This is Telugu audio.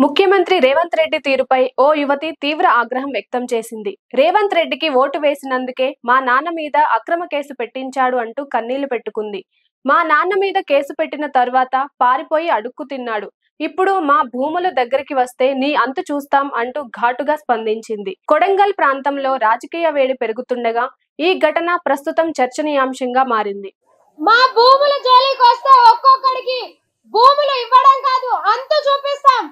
ముఖ్యమంత్రి రేవంత్ రెడ్డి తీరుపై ఓ యువతి తీవ్ర ఆగ్రహం వ్యక్తం చేసింది. రేవంత్ రెడ్డికి ఓటు వేసినందుకే మా నాన్న మీద అక్రమ కేసు పెట్టించాడు అంటూ కన్నీళ్లు పెట్టుకుంది. మా నాన్న మీద కేసు పెట్టిన తర్వాత పారిపోయి అడుక్కు తిన్నాడు. ఇప్పుడు మా భూముల దగ్గరికి వస్తే నీ అంతు చూస్తాం అంటూ ఘాటుగా స్పందించింది. కొడంగల్ ప్రాంతంలో రాజకీయ వేడి పెరుగుతుండగా ఈ ఘటన ప్రస్తుతం చర్చనీయాంశంగా మారింది. మా భూముల జోలికి వస్తే ఒక్కొక్కడికి భూములు ఇవ్వడం కాదు, అంతు చూపిస్తాం.